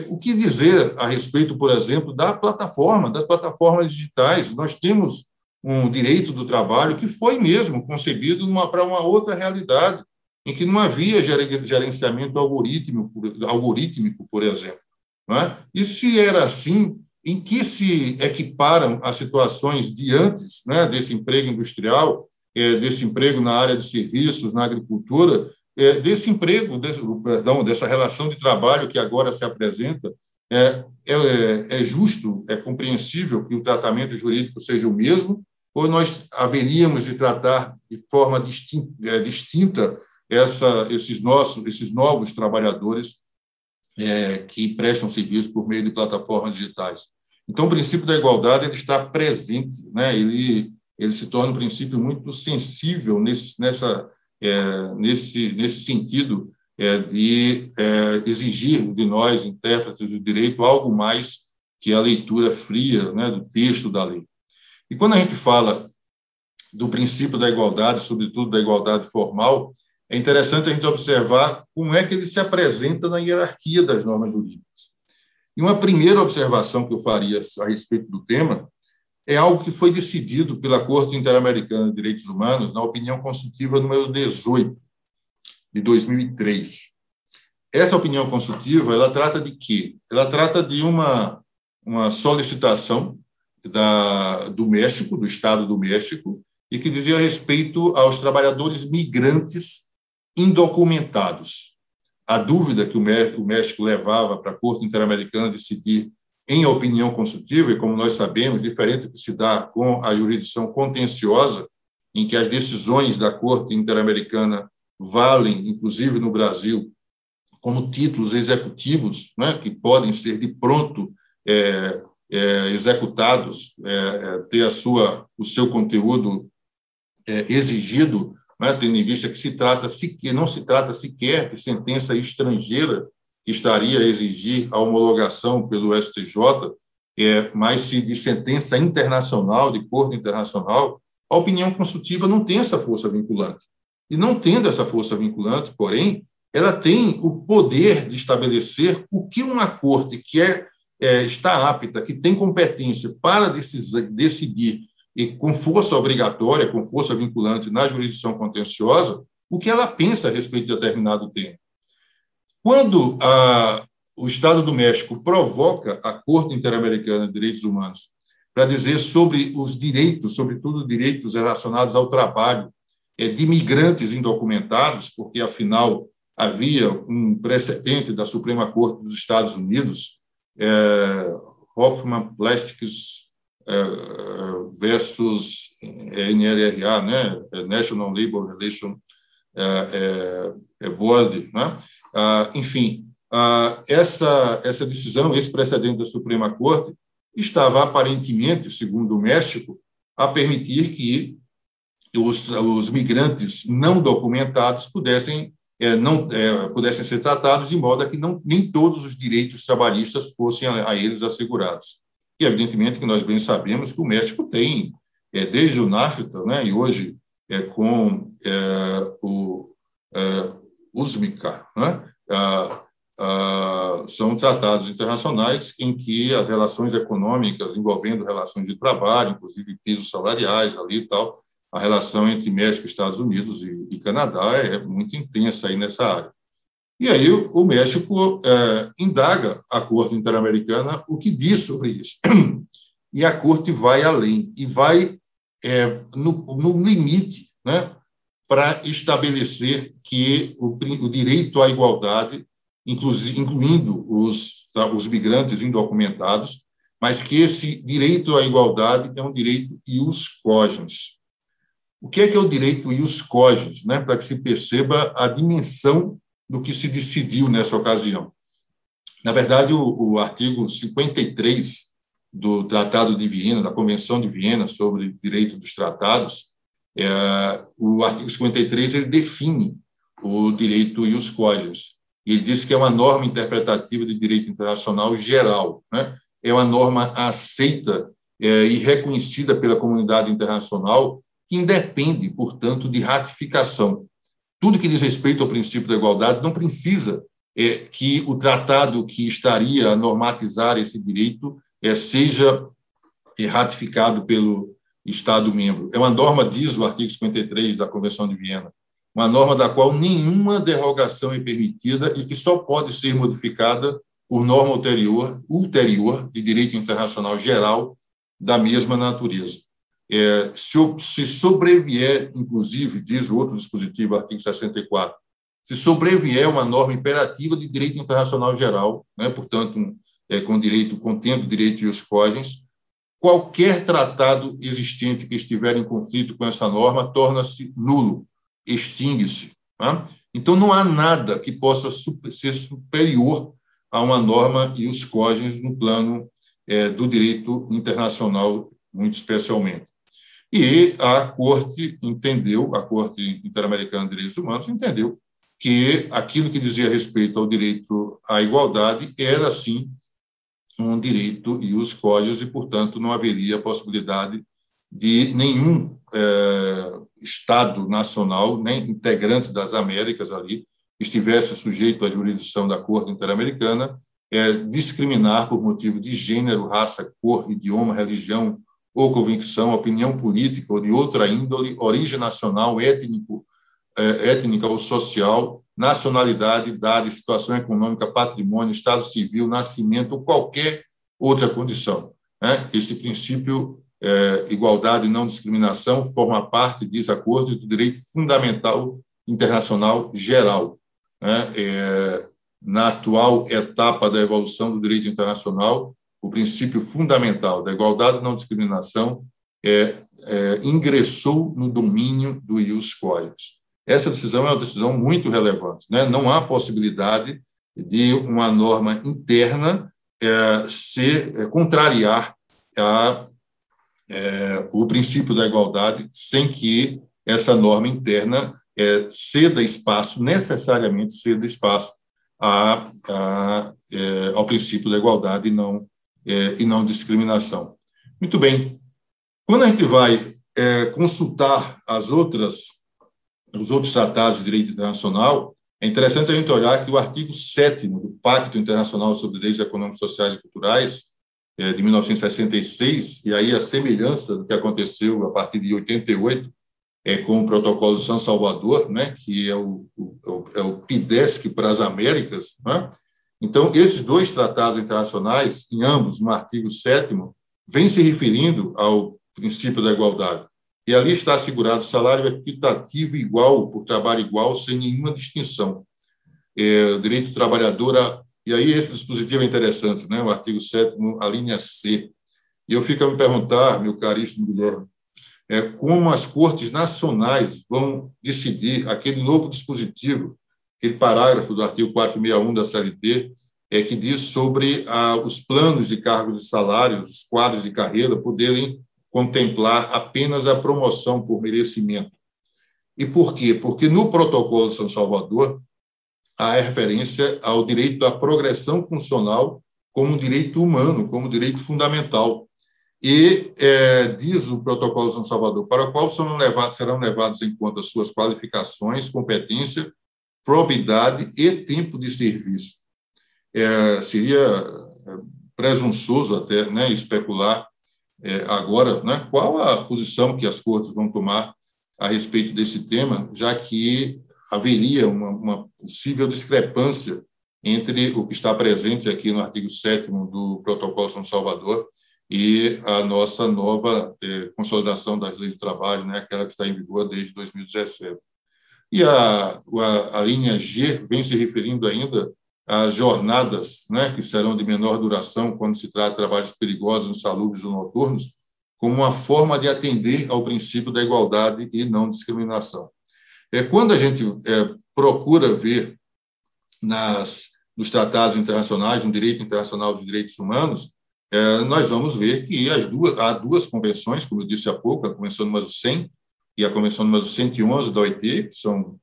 O que dizer a respeito, por exemplo, das plataformas digitais? Nós temos um direito do trabalho que foi mesmo concebido para uma outra realidade, em que não havia gerenciamento algorítmico, por exemplo. Não é? E se era assim, em que se equiparam as situações de antes, né, desse emprego industrial, desse emprego na área de serviços, na agricultura, desse emprego, dessa relação de trabalho que agora se apresenta? É justo, é compreensível que o tratamento jurídico seja o mesmo, ou nós haveríamos de tratar de forma distinta esses novos trabalhadores que prestam serviço por meio de plataformas digitais? Então, o princípio da igualdade ele está presente, né? Ele se torna um princípio muito sensível nesse sentido de exigir de nós, intérpretes do direito, algo mais que a leitura fria, né, do texto da lei. E quando a gente fala do princípio da igualdade, sobretudo da igualdade formal, é interessante a gente observar como é que ele se apresenta na hierarquia das normas jurídicas. E uma primeira observação que eu faria a respeito do tema é algo que foi decidido pela Corte Interamericana de Direitos Humanos na opinião consultiva número 18, de 2003. Essa opinião consultiva, ela trata de quê? Ela trata de uma solicitação do México, do Estado do México, e que dizia respeito aos trabalhadores migrantes indocumentados. A dúvida que o México levava para a Corte Interamericana decidir em opinião consultiva, e como nós sabemos, diferente do que se dá com a jurisdição contenciosa, em que as decisões da Corte Interamericana valem, inclusive no Brasil, como títulos executivos, né, que podem ser de pronto executados, ter o seu conteúdo exigido, né, tendo em vista que não se trata sequer de sentença estrangeira que estaria a exigir a homologação pelo STJ, mas se de sentença internacional, de corte internacional, a opinião consultiva não tem essa força vinculante. E não tendo essa força vinculante, porém, ela tem o poder de estabelecer o que uma corte que está apta, que tem competência para decidir e com força obrigatória, com força vinculante na jurisdição contenciosa, o que ela pensa a respeito de determinado tema. Quando o Estado do México provoca a Corte Interamericana de Direitos Humanos para dizer sobre os direitos, sobretudo direitos relacionados ao trabalho de imigrantes indocumentados, porque, afinal, havia um precedente da Suprema Corte dos Estados Unidos, Hoffman Plastics versus NLRA, né? National Labor Relations Board, né? Enfim, essa decisão, esse precedente da Suprema Corte, estava aparentemente, segundo o México, a permitir que os migrantes não documentados pudessem ser tratados de modo a que nem todos os direitos trabalhistas fossem a eles assegurados. E, evidentemente, que nós bem sabemos que o México tem, desde o NAFTA, né, e hoje com o USMCA, né, são tratados internacionais em que as relações econômicas envolvendo relações de trabalho, inclusive pisos salariais ali e tal, a relação entre México, Estados Unidos e Canadá é muito intensa aí nessa área. E aí o México indaga a Corte Interamericana o que diz sobre isso. E a Corte vai além, e vai no limite, né, para estabelecer que o direito à igualdade, incluindo os migrantes indocumentados, mas que esse direito à igualdade é um direito ius cogens. O que é o direito ius cogens, né, para que se perceba a dimensão do que se decidiu nessa ocasião? Na verdade, o artigo 53 do Tratado de Viena, da Convenção de Viena sobre Direito dos Tratados, o artigo 53 ele define o direito ius cogens. Ele diz que é uma norma interpretativa de direito internacional geral, né? É uma norma aceita e reconhecida pela comunidade internacional, que independe, portanto, de ratificação. Tudo que diz respeito ao princípio da igualdade não precisa que o tratado que estaria a normatizar esse direito seja ratificado pelo Estado-membro. É uma norma, diz o artigo 53 da Convenção de Viena, uma norma da qual nenhuma derrogação é permitida e que só pode ser modificada por norma ulterior de direito internacional geral da mesma natureza. Se sobrevier, inclusive, diz o outro dispositivo, artigo 64, se sobrevier uma norma imperativa de direito internacional geral, né, portanto, contendo direito ius cogens, qualquer tratado existente que estiver em conflito com essa norma torna-se nulo, extingue-se. Tá? Então, não há nada que possa ser superior a uma norma ius cogens no plano do direito internacional, muito especialmente. E a Corte Interamericana de Direitos Humanos entendeu que aquilo que dizia respeito ao direito à igualdade era, sim, um direito ius cogens e, portanto, não haveria possibilidade de nenhum Estado nacional, nem integrante das Américas ali, estivesse sujeito à jurisdição da Corte Interamericana, discriminar por motivo de gênero, raça, cor, idioma, religião ou convicção, opinião política ou de outra índole, origem nacional, étnica ou social, nacionalidade, idade, situação econômica, patrimônio, estado civil, nascimento ou qualquer outra condição. Este princípio, igualdade e não discriminação, forma parte, diz a Corte, do direito fundamental internacional geral. Na atual etapa da evolução do direito internacional, o princípio fundamental da igualdade e não discriminação ingressou no domínio do ius coelho. Essa decisão é uma decisão muito relevante. Não há possibilidade de uma norma interna contrariar o princípio da igualdade sem que essa norma interna ceda espaço, necessariamente ceda espaço ao princípio da igualdade e não discriminação. Muito bem. Quando a gente vai consultar os outros tratados de direito internacional, é interessante a gente olhar que o artigo 7º do Pacto Internacional sobre Direitos Econômicos, Sociais e Culturais, de 1966, e aí a semelhança do que aconteceu a partir de 88, com o Protocolo de São Salvador, que é o PIDESC para as Américas. Então, esses dois tratados internacionais, em ambos, no artigo 7º, vêm se referindo ao princípio da igualdade. E ali está assegurado salário equitativo igual por trabalho igual, sem nenhuma distinção. O direito do trabalhador, e aí esse dispositivo é interessante, o artigo 7º, a linha C. E eu fico a me perguntar, meu caríssimo Guilherme, como as cortes nacionais vão decidir aquele novo dispositivo, aquele parágrafo do artigo 461 da CLT, que diz sobre os planos de cargos e salários, os quadros de carreira, poderem contemplar apenas a promoção por merecimento. E por quê? Porque no Protocolo de São Salvador há referência ao direito à progressão funcional como um direito humano, como direito fundamental. E diz o Protocolo de São Salvador, para o qual serão levados em conta suas qualificações, competência, probidade e tempo de serviço. Seria presunçoso até especular agora qual a posição que as cortes vão tomar a respeito desse tema, já que haveria uma possível discrepância entre o que está presente aqui no artigo 7º do Protocolo de São Salvador e a nossa nova consolidação das leis de trabalho, aquela que está em vigor desde 2017. E a linha G vem se referindo ainda às jornadas, que serão de menor duração quando se trata de trabalhos perigosos, insalubres ou noturnos, como uma forma de atender ao princípio da igualdade e não discriminação. Quando a gente procura ver nos tratados internacionais, no direito internacional dos direitos humanos, nós vamos ver que há duas convenções, como eu disse há pouco, a Convenção número 100 e a Convenção número 111 da OIT, que são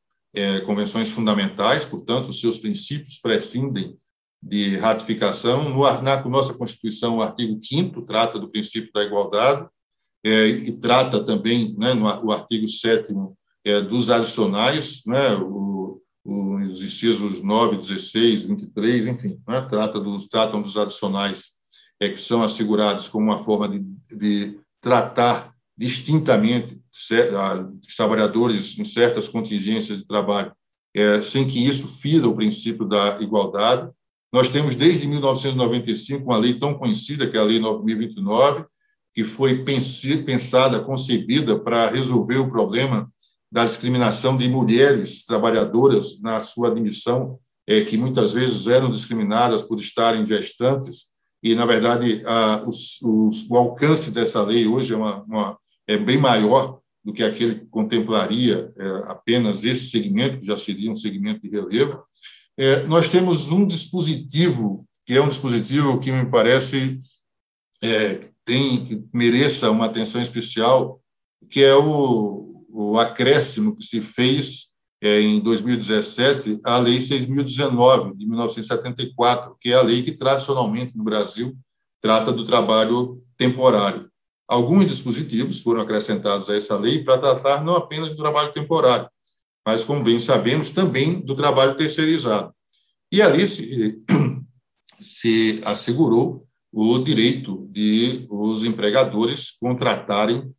convenções fundamentais, portanto, os seus princípios prescindem de ratificação. Na nossa Constituição, o artigo 5º trata do princípio da igualdade e trata também, no artigo 7º, dos adicionais, os incisos 9, 16, 23, enfim, tratam dos adicionais que são assegurados como uma forma de tratar distintamente os trabalhadores em certas contingências de trabalho, sem que isso fira o princípio da igualdade. Nós temos, desde 1995, uma lei tão conhecida, que é a Lei 9.029, que foi pensada, concebida para resolver o problema da discriminação de mulheres trabalhadoras na sua admissão, que muitas vezes eram discriminadas por estarem gestantes, e, na verdade, o alcance dessa lei hoje é bem maior do que aquele que contemplaria apenas esse segmento, que já seria um segmento de relevo. Nós temos um dispositivo, que é um dispositivo que me parece que mereça uma atenção especial, que é o acréscimo que se fez em 2017 à Lei 6.019, de 1974, que é a lei que, tradicionalmente, no Brasil, trata do trabalho temporário. Alguns dispositivos foram acrescentados a essa lei para tratar não apenas do trabalho temporário, mas, como bem sabemos, também do trabalho terceirizado. E ali se assegurou o direito de os empregadores contratarem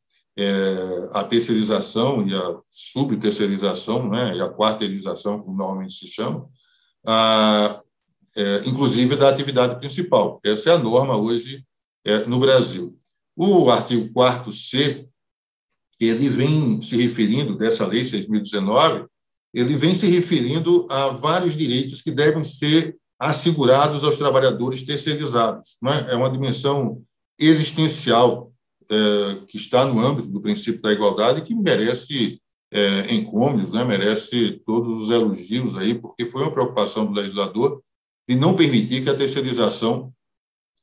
a terceirização e a subterceirização, né, e a quarteirização, como normalmente se chama, inclusive da atividade principal. Essa é a norma hoje no Brasil. O artigo 4º-C, ele vem se referindo, dessa lei 6.019, ele vem se referindo a vários direitos que devem ser assegurados aos trabalhadores terceirizados. Né? É uma dimensão existencial que está no âmbito do princípio da igualdade e que merece encômios, né? Merece todos os elogios aí, porque foi uma preocupação do legislador de não permitir que a terceirização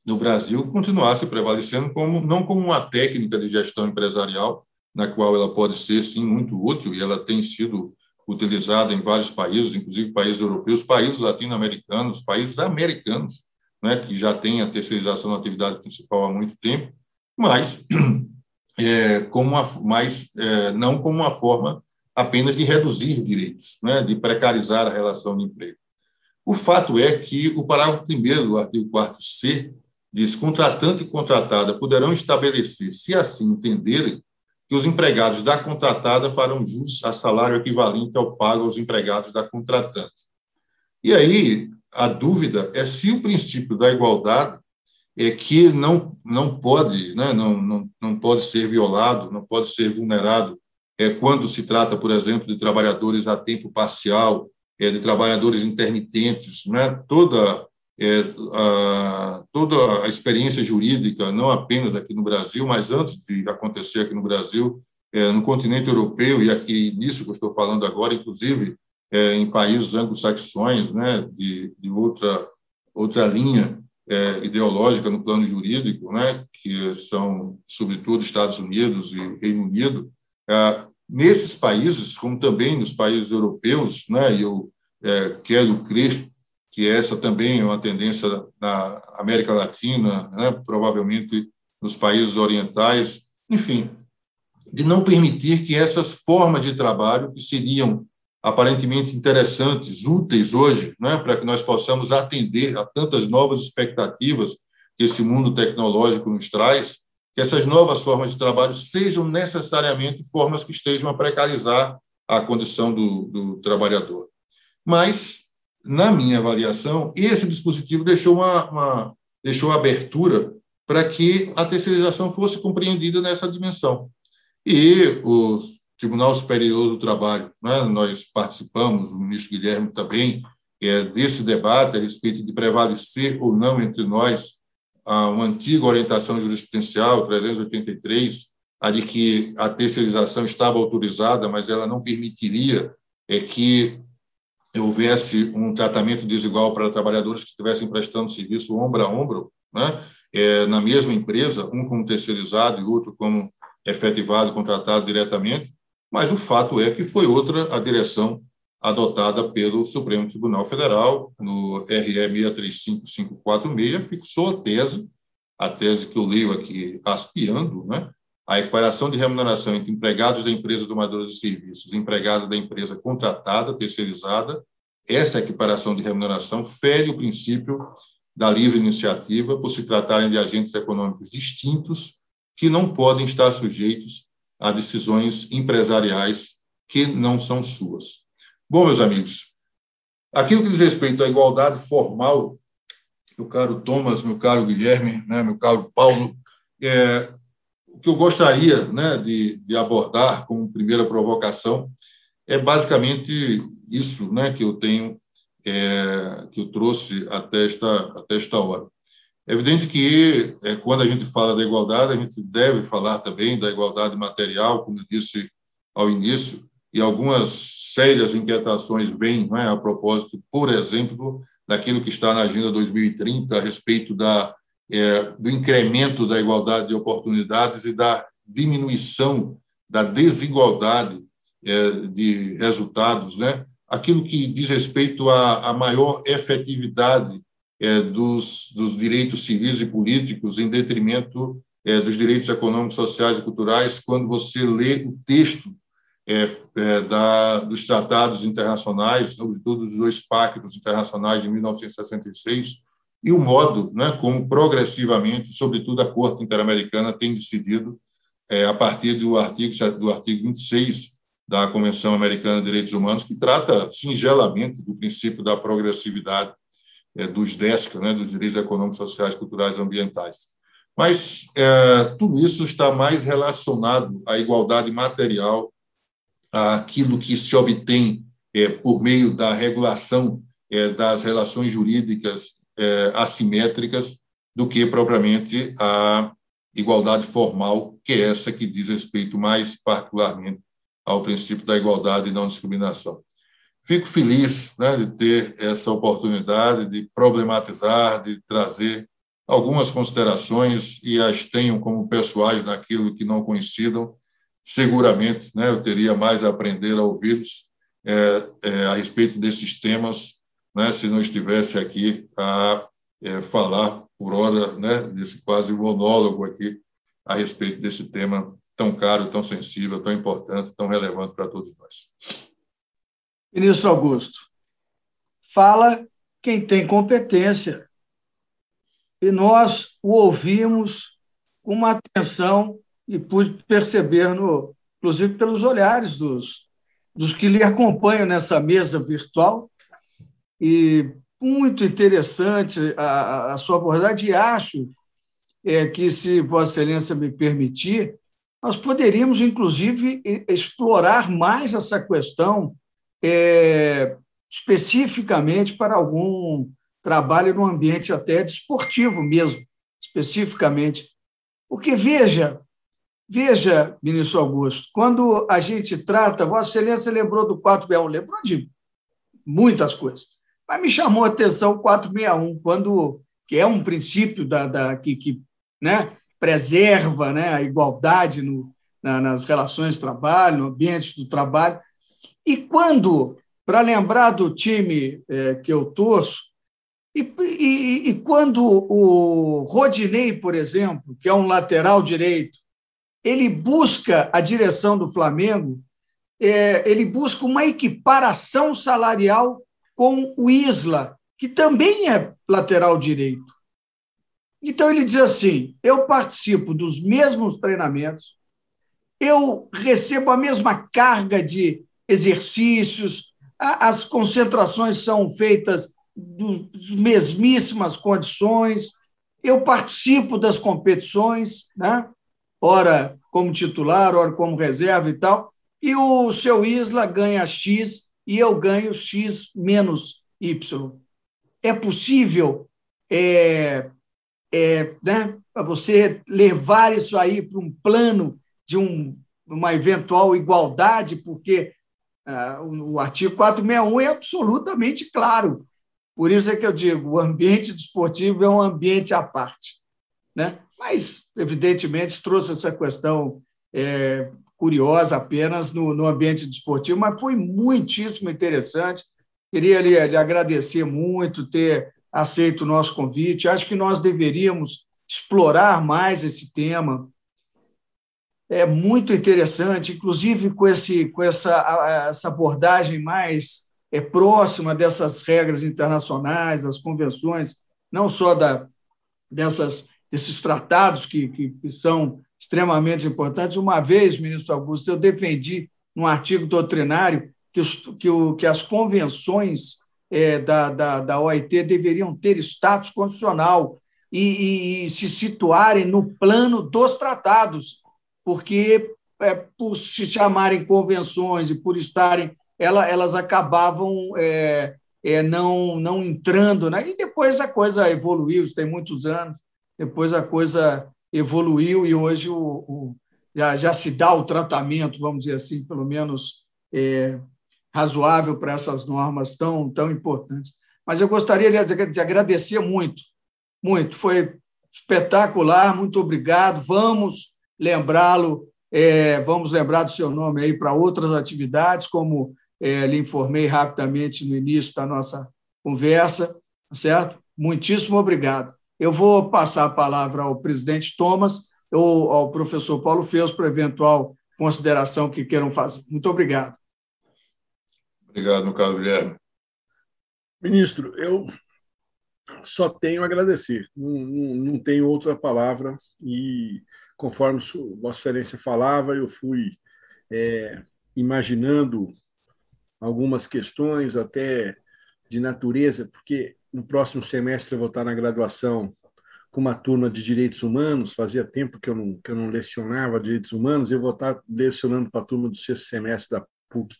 no Brasil continuasse prevalecendo não como uma técnica de gestão empresarial, na qual ela pode ser, sim, muito útil, e ela tem sido utilizada em vários países, inclusive países europeus, países latino-americanos, países americanos, né, que já têm a terceirização na atividade principal há muito tempo, mas, não como uma forma apenas de reduzir direitos, né, de precarizar a relação de emprego. O fato é que o parágrafo 1º do artigo 4º-C diz: contratante e contratada poderão estabelecer, se assim entenderem, que os empregados da contratada farão jus a salário equivalente ao pago aos empregados da contratante. E aí a dúvida é se o princípio da igualdade que não pode, né, não pode ser violado, não pode ser vulnerado quando se trata, por exemplo, de trabalhadores a tempo parcial, de trabalhadores intermitentes, né, toda a experiência jurídica, não apenas aqui no Brasil, mas antes de acontecer aqui no Brasil, no continente europeu, e aqui nisso que eu estou falando agora, inclusive em países anglo-saxões, né, de outra linha ideológica no plano jurídico, né, que são, sobretudo, Estados Unidos e Reino Unido. Nesses países, como também nos países europeus, né, e eu quero crer que essa também é uma tendência na América Latina, né, provavelmente nos países orientais, enfim, de não permitir que essas formas de trabalho, que seriam aparentemente interessantes, úteis hoje, né, para que nós possamos atender a tantas novas expectativas que esse mundo tecnológico nos traz, que essas novas formas de trabalho sejam necessariamente formas que estejam a precarizar a condição do trabalhador. Mas, na minha avaliação, esse dispositivo deixou deixou abertura para que a terceirização fosse compreendida nessa dimensão. E o Tribunal Superior do Trabalho, né, nós participamos, o ministro Guilherme também, desse debate a respeito de prevalecer ou não entre nós uma antiga orientação jurisprudencial, 383, a de que a terceirização estava autorizada, mas ela não permitiria que houvesse um tratamento desigual para trabalhadores que estivessem prestando serviço ombro a ombro, né, na mesma empresa, um como terceirizado e outro como efetivado, contratado diretamente, mas o fato é que foi outra a direção adotada pelo Supremo Tribunal Federal, no RE 635546, fixou a tese que eu leio aqui aspeando, né, a equiparação de remuneração entre empregados da empresa tomadora de serviços e empregados da empresa contratada, terceirizada. Essa equiparação de remuneração fere o princípio da livre iniciativa, por se tratarem de agentes econômicos distintos que não podem estar sujeitos a decisões empresariais que não são suas. Bom, meus amigos, aquilo que diz respeito à igualdade formal, meu caro Thomas, meu caro Guilherme, né, meu caro Paulo, o que eu gostaria, né, de abordar como primeira provocação é basicamente isso, né, que eu tenho, que eu trouxe até esta hora. É evidente que, quando a gente fala da igualdade, a gente deve falar também da igualdade material, como eu disse ao início, e algumas sérias inquietações vêm, né, a propósito, por exemplo, daquilo que está na Agenda 2030 a respeito do incremento da igualdade de oportunidades e da diminuição da desigualdade de resultados, né? Aquilo que diz respeito à maior efetividade dos direitos civis e políticos em detrimento dos direitos econômicos, sociais e culturais quando você lê o texto dos tratados internacionais, sobretudo dos 2 pactos internacionais de 1966, e o modo, né, como progressivamente, sobretudo a Corte Interamericana, tem decidido, a partir do artigo 26 da Convenção Americana de Direitos Humanos, que trata singelamente do princípio da progressividade dos DESCA, né, dos direitos econômicos, sociais, culturais e ambientais. Mas tudo isso está mais relacionado à igualdade material, àquilo que se obtém por meio da regulação das relações jurídicas assimétricas, do que propriamente a igualdade formal, que é essa que diz respeito mais particularmente ao princípio da igualdade e não discriminação. Fico feliz, né, de ter essa oportunidade de problematizar, de trazer algumas considerações, e as tenham como pessoais naquilo que não coincidam. Seguramente, né, eu teria mais a aprender a ouvi-los a respeito desses temas, né, se não estivesse aqui a falar por hora, né, desse quase monólogo aqui a respeito desse tema tão caro, tão sensível, tão importante, tão relevante para todos nós. Ministro Augusto, fala quem tem competência, e nós o ouvimos com uma atenção e pude perceber, inclusive pelos olhares dos que lhe acompanham nessa mesa virtual, e muito interessante a sua abordagem, e acho que, se Vossa Excelência me permitir, nós poderíamos, inclusive, explorar mais essa questão especificamente para algum trabalho no ambiente até desportivo mesmo, especificamente. Porque, veja, ministro Augusto, quando a gente trata, Vossa Excelência lembrou do 461, lembrou de muitas coisas, mas me chamou a atenção o 461, que é um princípio que né, preserva, né, a igualdade nas relações de trabalho, no ambiente do trabalho. E para lembrar do time que eu torço, e quando o Rodinei, por exemplo, que é um lateral direito, ele busca a direção do Flamengo, ele busca uma equiparação salarial com o Isla, que também é lateral direito. Então, ele diz assim: eu participo dos mesmos treinamentos, eu recebo a mesma carga de exercícios, as concentrações são feitas das mesmíssimas condições, eu participo das competições, né? Ora como titular, ora como reserva e tal, e o seu Isla ganha X e eu ganho X menos Y. É possível né, para você levar isso aí para um plano de uma eventual igualdade, porque o artigo 461 é absolutamente claro. Por isso é que eu digo, o ambiente desportivo é um ambiente à parte, né? Mas, evidentemente, trouxe essa questão curiosa apenas no ambiente desportivo, mas foi muitíssimo interessante. Queria lhe agradecer muito ter aceito o nosso convite. Acho que nós deveríamos explorar mais esse tema. É muito interessante, inclusive com essa abordagem mais próxima dessas regras internacionais, das convenções, não só desses tratados que são extremamente importantes. Uma vez, ministro Augusto, eu defendi num artigo doutrinário que as convenções da OIT deveriam ter status constitucional e se situarem no plano dos tratados, porque, por se chamarem convenções e por estarem, elas acabavam não entrando, né? E depois a coisa evoluiu, isso tem muitos anos, depois a coisa evoluiu e hoje já se dá o tratamento, vamos dizer assim, pelo menos razoável para essas normas tão importantes. Mas eu gostaria de agradecer muito, muito, foi espetacular, muito obrigado, vamos lembrá-lo, vamos lembrar do seu nome aí para outras atividades, como lhe informei rapidamente no início da nossa conversa, certo? Muitíssimo obrigado. Eu vou passar a palavra ao presidente Thomas ou ao professor Paulo Feusto para eventual consideração que queiram fazer. Muito obrigado. Obrigado, meu caro Guilherme. Ministro, eu só tenho a agradecer, não tenho outra palavra, e conforme Vossa Excelência falava, eu fui imaginando algumas questões até de natureza, porque no próximo semestre eu vou estar na graduação com uma turma de direitos humanos, fazia tempo que eu não lecionava direitos humanos, eu vou estar lecionando para a turma do 6º semestre da PUC.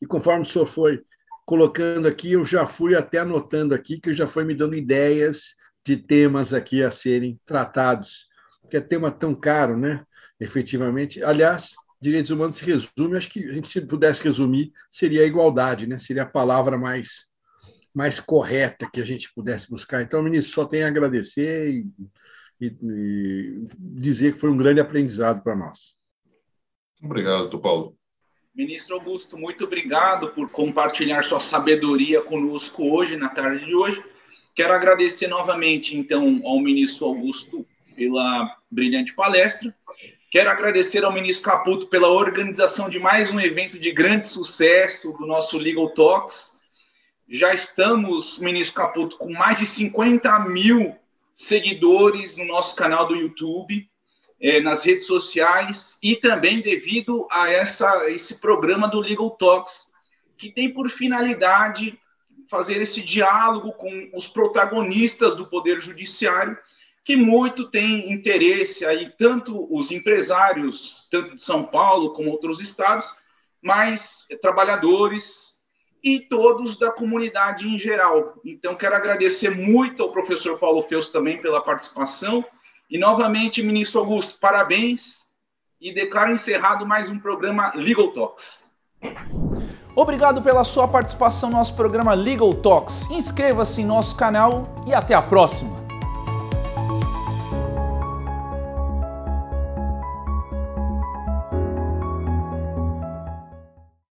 E conforme o senhor foi colocando aqui, eu já fui até anotando aqui, que já foi me dando ideias de temas aqui a serem tratados, que é tema tão caro, né? Efetivamente. Aliás, direitos humanos se resume, acho que a gente, se pudesse resumir, seria a igualdade, né? Seria a palavra mais correta que a gente pudesse buscar. Então, ministro, só tenho a agradecer e dizer que foi um grande aprendizado para nós. Obrigado, doutor Paulo. Ministro Augusto, muito obrigado por compartilhar sua sabedoria conosco hoje, na tarde de hoje. Quero agradecer novamente, então, ao ministro Augusto pela brilhante palestra. Quero agradecer ao ministro Caputo pela organização de mais um evento de grande sucesso do nosso Legal Talks. Já estamos, ministro Caputo, com mais de 50 mil seguidores no nosso canal do YouTube, nas redes sociais, e também devido a esse programa do Legal Talks, que tem por finalidade fazer esse diálogo com os protagonistas do Poder Judiciário, que muito tem interesse aí, tanto os empresários, tanto de São Paulo como outros estados, mas trabalhadores e todos da comunidade em geral. Então, quero agradecer muito ao professor Paulo Feusto também pela participação. E, novamente, ministro Augusto, parabéns, e declaro encerrado mais um programa Legal Talks. Obrigado pela sua participação no nosso programa Legal Talks. Inscreva-se em nosso canal e até a próxima.